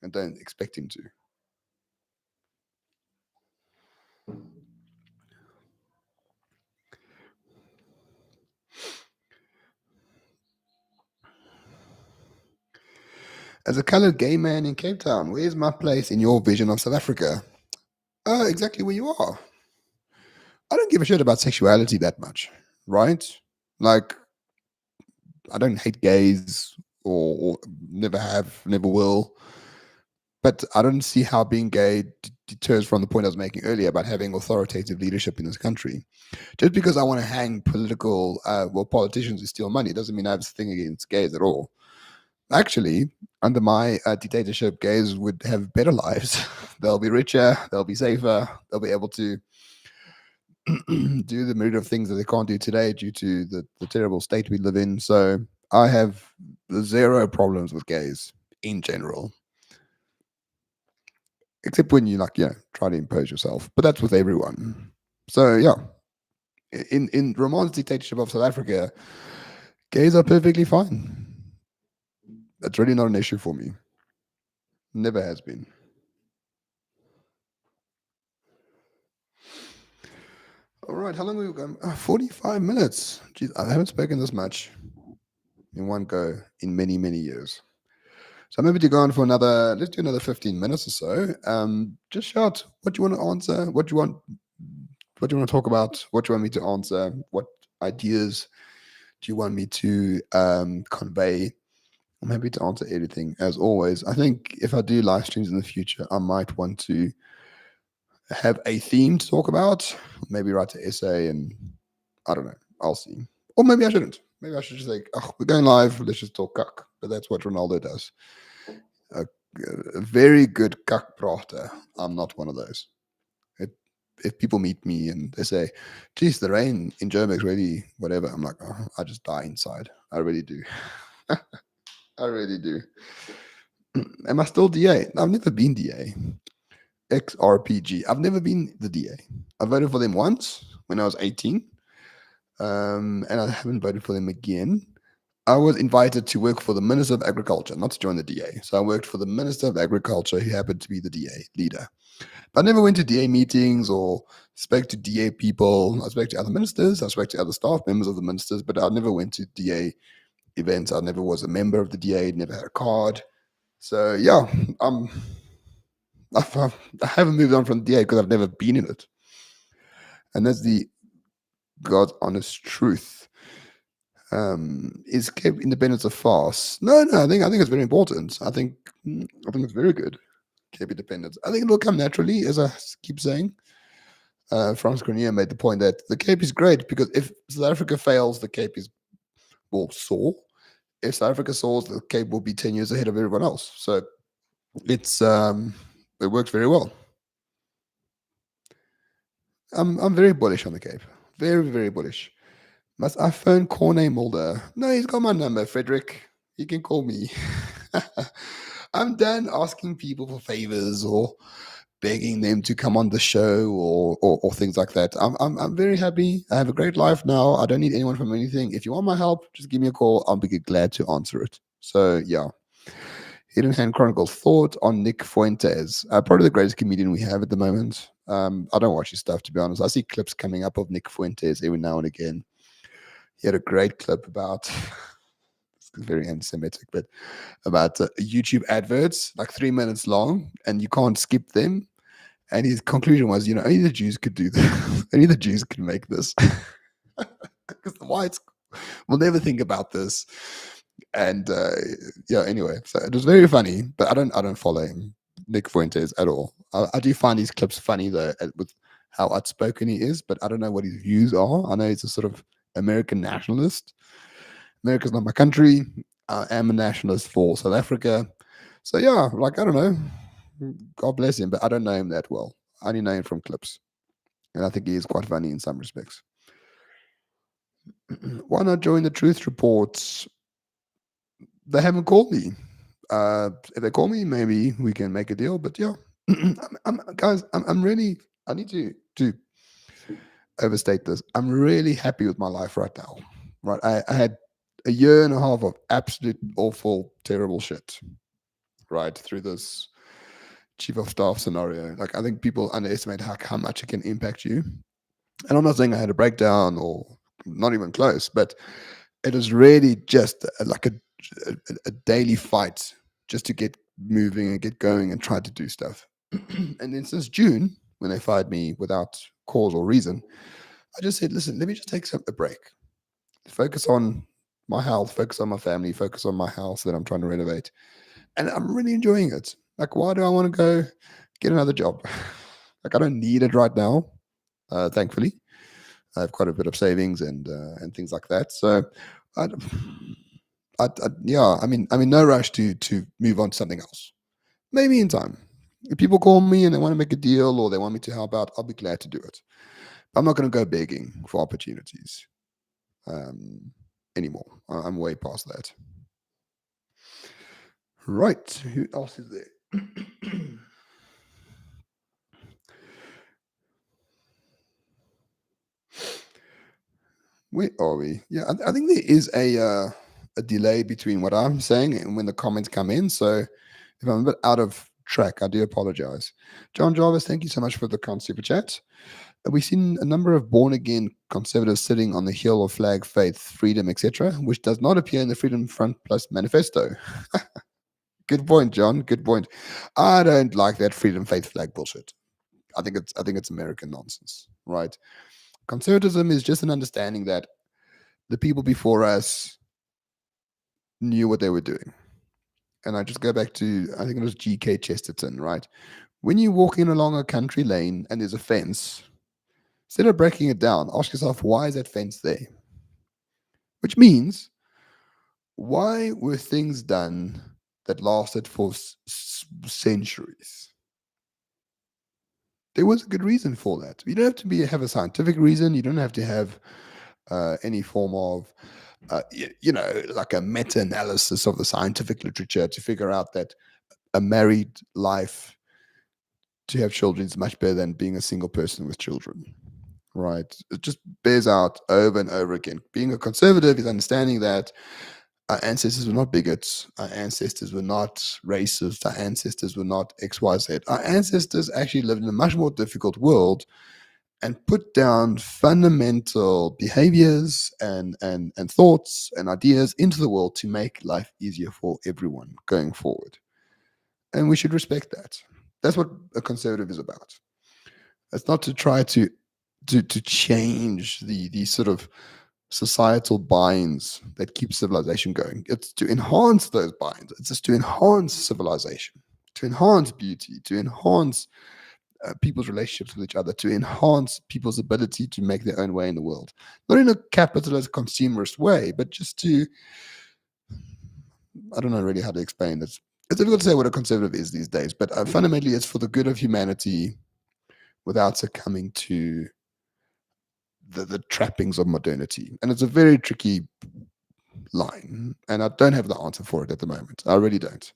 and don't expect him to. As a colored gay man in Cape Town, where's my place in your vision of South Africa? Exactly where you are. I don't give a shit about sexuality that much, right? Like, I don't hate gays or never have, never will. But I don't see how being gay deters from the point I was making earlier about having authoritative leadership in this country. Just because I want to hang politicians who steal money doesn't mean I have a thing against gays at all. Actually, under my dictatorship, gays would have better lives. They'll be richer, they'll be safer, they'll be able to do the myriad of things that they can't do today due to the terrible state we live in. So I have zero problems with gays in general. Except when you try to impose yourself. But that's with everyone. So yeah. In Ramon's dictatorship of South Africa, gays are perfectly fine. That's really not an issue for me. Never has been. All right, how long have we gone? 45 minutes. Jeez, I haven't spoken this much in one go in many, many years. So I'm maybe to go on for let's do another 15 minutes or so. Just shout what you want to answer, what you want to talk about, what you want me to answer, what ideas do you want me to convey? I'm happy to answer anything as always. I think if I do live streams in the future, I might want to have a theme to talk about. Maybe write an essay, and I don't know. I'll see. Or maybe I shouldn't. Maybe I should just like, oh, we're going live. Let's just talk cuck. But that's what Ronaldo does. A, a very good cuck prater. I'm not one of those. It, if people meet me and they say, geez, the rain in Joburg's really whatever, I'm like, oh, I just die inside. I really do. I really do. Am I still DA? I've never been DA. XRPG. I've never been the DA. I voted for them once when I was 18, and I haven't voted for them again. I was invited to work for the Minister of Agriculture, not to join the DA. So I worked for the Minister of Agriculture, who happened to be the DA leader. But I never went to DA meetings or spoke to DA people. I spoke to other ministers. I spoke to other staff members of the ministers, but I never went to DA events. I never was a member of the DA, never had a card. So yeah, I haven't moved on from the DA because I've never been in it. And that's the God's honest truth. Is Cape independence a farce? No, I think it's very important. I think it's very good. Cape independence. I think it will come naturally, as I keep saying. Frans Cronje made the point that the Cape is great because if South Africa fails, the Cape will soar. If South Africa soars, the Cape will be 10 years ahead of everyone else. So it's it works very well. I'm very bullish on the Cape. Very, very bullish. Must I phone Corne Mulder? No, he's got my number, Frederick. You can call me. I'm done asking people for favors or begging them to come on the show or things like that. I'm very happy. I have a great life now. I don't need anyone from anything. If you want my help, just give me a call. I'll be glad to answer it. So yeah. Hidden Hand Chronicles thought on Nick Fuentes. Probably the greatest comedian we have at the moment. I don't watch his stuff, to be honest. I see clips coming up of Nick Fuentes every now and again. He had a great clip about it's very anti-Semitic, but about YouTube adverts, like 3 minutes long, and you can't skip them. And his conclusion was, only the Jews could do this. Only the Jews could make this. Because the whites will never think about this. And yeah, anyway, so it was very funny, but I don't follow him, Nick Fuentes, at all. I do find his clips funny though, with how outspoken he is, but I don't know what his views are. I know he's a sort of American nationalist. America's not my country. I am a nationalist for South Africa. So yeah, like I don't know. God bless him, but I don't know him that well. I only know him from clips, and I think he is quite funny in some respects. Why not join the Truth Reports? They haven't called me. If they call me, maybe we can make a deal. But yeah, guys, I'm really. I need to overstate this. I'm really happy with my life right now. Right, I had a year and a half of absolute awful, terrible shit. Right through this chief of staff scenario. Like I think people underestimate how much it can impact you. And I'm not saying I had a breakdown or not even close, but it was really just like a daily fight just to get moving and get going and try to do stuff. And then since June, when they fired me without cause or reason, I just said, listen, let me just take a break. Focus on my health, focus on my family, focus on my house that I'm trying to renovate. And I'm really enjoying it. Like, why do I want to go get another job? Like, I don't need it right now, thankfully. I have quite a bit of savings and things like that. So, yeah, I'm in no rush to move on to something else. Maybe in time. If people call me and they want to make a deal or they want me to help out, I'll be glad to do it. I'm not going to go begging for opportunities anymore. I'm way past that. Right. Who else is there? Where are we? Yeah, I think there is a delay between what I'm saying and when the comments come in. So if I'm a bit out of track, I do apologize. John Jarvis, thank you so much for the super chat. We've seen a number of born again conservatives sitting on the hill of flag, faith, freedom, etc., which does not appear in the Freedom Front Plus manifesto. Good point, John. Good point. I don't like that freedom, faith, flag bullshit. I think it's American nonsense, right? Conservatism is just an understanding that the people before us knew what they were doing. And I just go back to, I think it was G.K. Chesterton, right? When you're walking along a country lane and there's a fence, instead of breaking it down, ask yourself, why is that fence there? Which means, why were things done that lasted for centuries? There was a good reason for that. You don't have to have a scientific reason. You don't have to have any form of, like a meta-analysis of the scientific literature to figure out that a married life to have children is much better than being a single person with children, right? It just bears out over and over again. Being a conservative is understanding that our ancestors were not bigots. Our ancestors were not racist. Our ancestors were not XYZ. Our ancestors actually lived in a much more difficult world and put down fundamental behaviors and thoughts and ideas into the world to make life easier for everyone going forward. And we should respect that. That's what a conservative is about. It's not to try to change the sort of societal binds that keep civilization going. It's to enhance those binds. It's just to enhance civilization, to enhance beauty, to enhance people's relationships with each other, to enhance people's ability to make their own way in the world. Not in a capitalist, consumerist way, but just to, I don't know really how to explain this. It's difficult to say what a conservative is these days, but fundamentally it's for the good of humanity without succumbing to the trappings of modernity. And it's a very tricky line, and I don't have the answer for it at the moment. I really don't.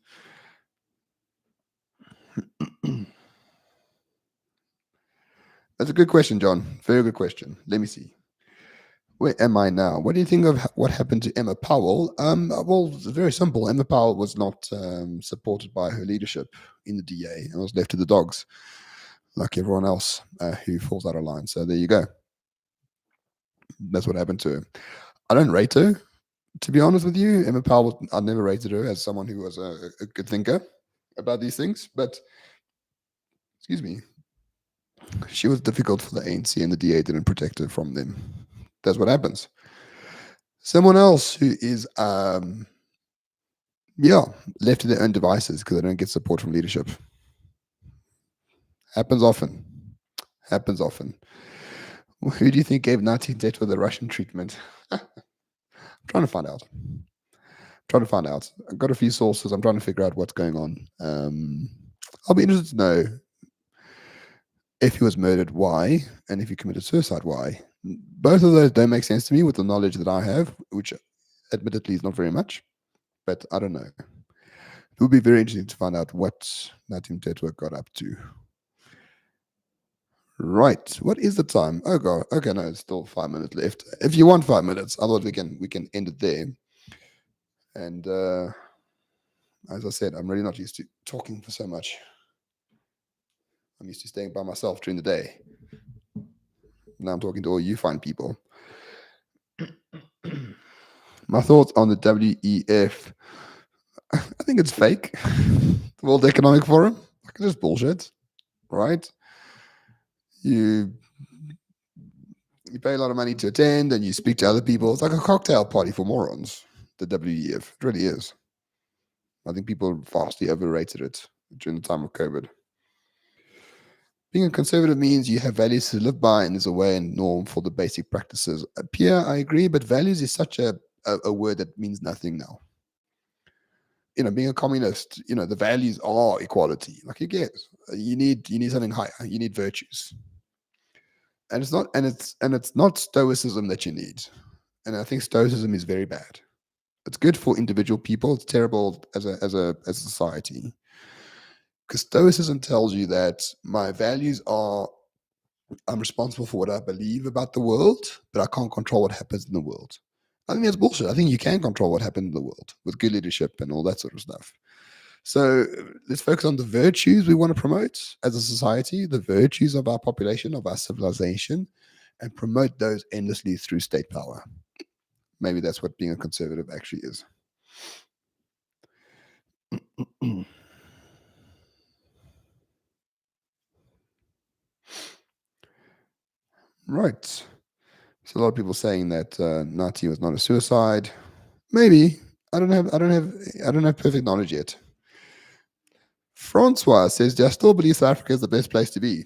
That's a good question, John. Very good question. Let me see. Where am I now? What do you think of what happened to Emma Powell? Well, it's very simple. Emma Powell was not supported by her leadership in the DA and was left to the dogs, like everyone else who falls out of line. So there you go. That's what happened to her. I don't rate her, to be honest with you. Emma Powell, I never rated her as someone who was a good thinker about these things. But excuse me, she was difficult for the ANC, and the DA didn't protect her from them. That's what happens. Someone else who is, left to their own devices because they don't get support from leadership. Happens often. Happens often. Who do you think gave Nathi Mthethwa the Russian treatment? I'm trying to find out. I've got a few sources. I'm trying to figure out what's going on. I'll be interested to know if he was murdered, why, and if he committed suicide, why. Both of those don't make sense to me with the knowledge that I have, which admittedly is not very much, but I don't know. It would be very interesting to find out what Nathi Mthethwa got up to. Right. What is the time? Oh god. Okay, no, it's still 5 minutes left. If you want 5 minutes, otherwise we can end it there. And as I said, I'm really not used to talking for so much. I'm used to staying by myself during the day. Now I'm talking to all you fine people. My thoughts on the WEF. I think it's fake. The World Economic Forum. It's just bullshit, right? You pay a lot of money to attend, and you speak to other people. It's like a cocktail party for morons. The WEF. It really is. I think people vastly overrated it during the time of COVID. Being a conservative means you have values to live by, and there's a way and norm for the basic practices. Pierre, I agree, but values is such a word that means nothing now. Being a communist, the values are equality. Like, who cares? You need something higher. You need virtues, and it's not stoicism that you need. And I think stoicism is very bad. It's good for individual people. It's terrible as a society. Because stoicism tells you that my values are, I'm responsible for what I believe about the world, but I can't control what happens in the world. I think that's bullshit. I think you can control what happens in the world with good leadership and all that sort of stuff. So let's focus on the virtues we want to promote as a society, the virtues of our population, of our civilization, and promote those endlessly through state power. Maybe that's what being a conservative actually is. Right. So a lot of people saying that Nazi was not a suicide. Maybe I don't have perfect knowledge yet. Francois says, "Do I still believe South Africa is the best place to be?"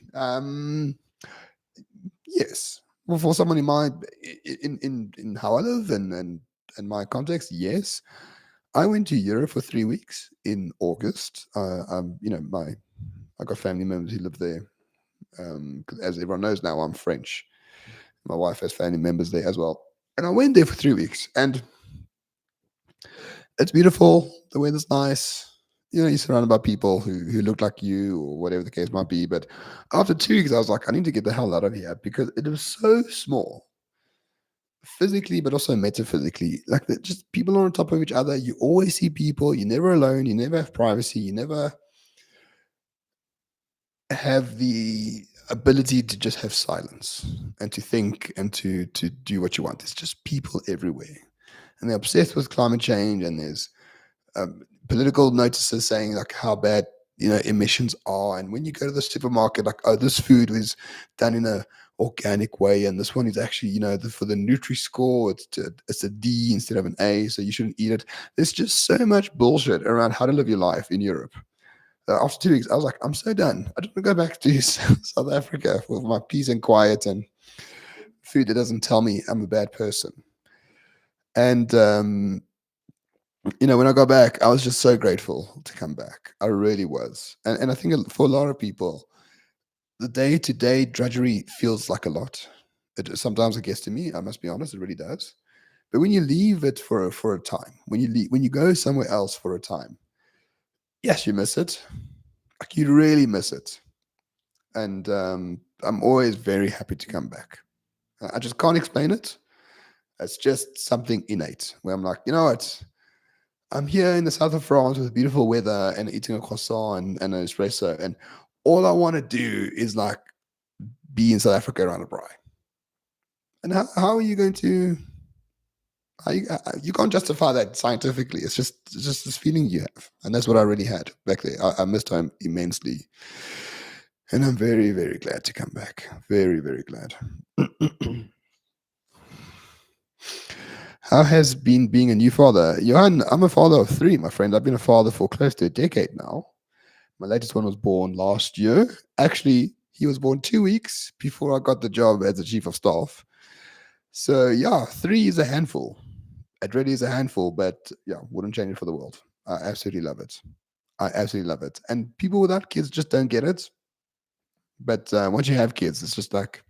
Yes. Well, for someone in my in how I live and my context, yes. I went to Europe for 3 weeks in August. My I got family members who live there. 'Cause as everyone knows now, I'm French. My wife has family members there as well. And I went there for 3 weeks, and it's beautiful. The weather's nice. You know, you're surrounded by people who look like you or whatever the case might be. But after 2 weeks, I was like, I need to get the hell out of here because it was so small, physically, but also metaphysically. Like just people are on top of each other. You always see people. You're never alone. You never have privacy. You never have the ability to just have silence and to think and to do what you want. There's just people everywhere, and they're obsessed with climate change. And there's political notices saying like how bad emissions are. And when you go to the supermarket, like, oh, this food was done in a organic way, and this one is actually for the Nutri score it's a D instead of an A, so you shouldn't eat it. There's just so much bullshit around how to live your life in Europe. After 2 weeks, I was like, I'm so done. I just want to go back to South Africa with my peace and quiet and food that doesn't tell me I'm a bad person. And when I got back, I was just so grateful to come back. I really was. And I think for a lot of people, the day to day drudgery feels like a lot. Sometimes it gets to me. I must be honest, it really does. But when you leave it for a time, when you go somewhere else for a time, yes, you miss it. Like you really miss it. And I'm always very happy to come back. I just can't explain it. It's just something innate where I'm like, you know what? I'm here in the south of France with beautiful weather and eating a croissant and an espresso. And all I want to do is like be in South Africa around a braai. And how are you going to? You can't justify that scientifically. It's just this feeling you have, and that's what I really had back there. I missed home immensely, and I'm very very glad to come back. Very very glad. How has been being a new father? Johan, I'm a father of three, my friend. I've been a father for close to a decade now. My latest one was born last year. Actually, he was born 2 weeks before I got the job as the chief of staff. So yeah, three is a handful. It really is a handful, but yeah, wouldn't change it for the world. I absolutely love it. I absolutely love it. And people without kids just don't get it. But once you have kids, it's just like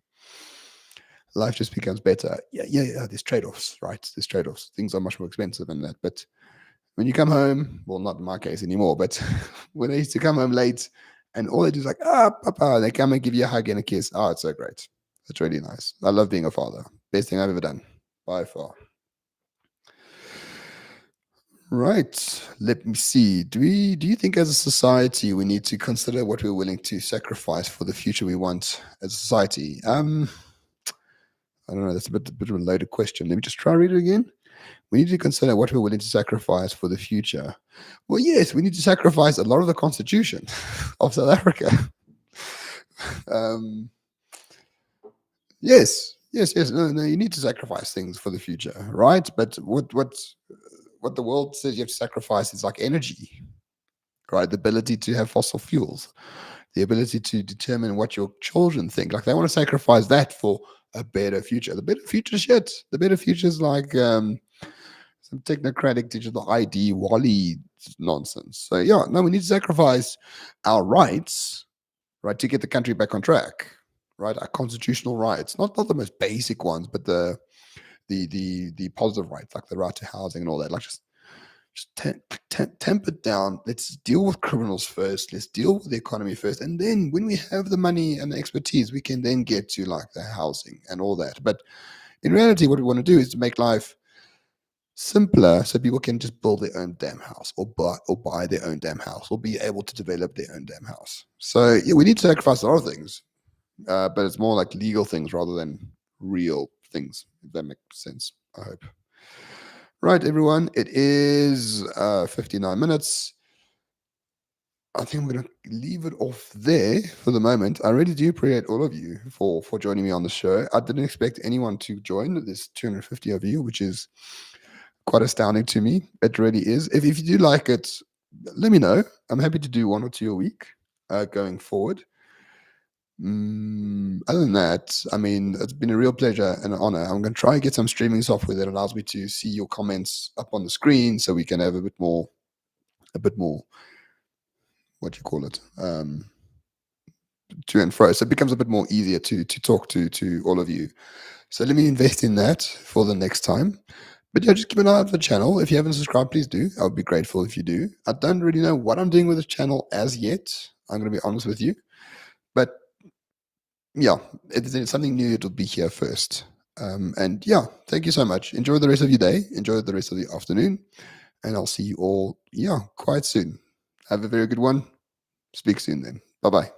life just becomes better. Yeah. There's trade offs, right? There's trade offs. Things are much more expensive than that. But when you come home, well, not in my case anymore, but when I used to come home late and all they do is like, papa, they come and give you a hug and a kiss. Oh, it's so great. It's really nice. I love being a father. Best thing I've ever done by far. Right. Let me see. Do you think as a society we need to consider what we're willing to sacrifice for the future we want as a society? I don't know. That's a bit of a loaded question. Let me just try read it again. We need to consider what we're willing to sacrifice for the future. Well, yes, we need to sacrifice a lot of the constitution of South Africa. um, yes. No, you need to sacrifice things for the future, right? But what the world says you have to sacrifice is like energy, right? The ability to have fossil fuels, the ability to determine what your children think. Like they want to sacrifice that for a better future. The better future shit. The better future is like some technocratic digital ID Wally nonsense. So yeah, no, we need to sacrifice our rights, right, to get the country back on track, right? Our constitutional rights, not the most basic ones, but the positive rights, like the right to housing and all that. Like just temper it down. Let's deal with criminals first. Let's deal with the economy first, and then when we have the money and the expertise, we can then get to like the housing and all that. But in reality, what we want to do is to make life simpler so people can just build their own damn house or buy their own damn house or be able to develop their own damn house. So yeah, we need to sacrifice a lot of things, but it's more like legal things rather than real things, if that makes sense. I hope. Right, everyone, it is 59 minutes. I think I'm going to leave it off there for the moment. I really do appreciate all of you for joining me on the show. I didn't expect anyone to join. There's 250 of you, which is quite astounding to me. It really is. If you do like it, let me know. I'm happy to do one or two a week going forward. Other than that, I mean, it's been a real pleasure and an honor. I'm going to try and get some streaming software that allows me to see your comments up on the screen, so we can have a bit more, what do you call it, to and fro. So it becomes a bit more easier to talk to all of you. So let me invest in that for the next time. But yeah, just keep an eye out for the channel. If you haven't subscribed, please do. I would be grateful if you do. I don't really know what I'm doing with this channel as yet. I'm going to be honest with you. But yeah, if there's something new, it'll be here first. And yeah, thank you so much. Enjoy the rest of your day. Enjoy the rest of the afternoon. And I'll see you all, yeah, quite soon. Have a very good one. Speak soon then. Bye bye.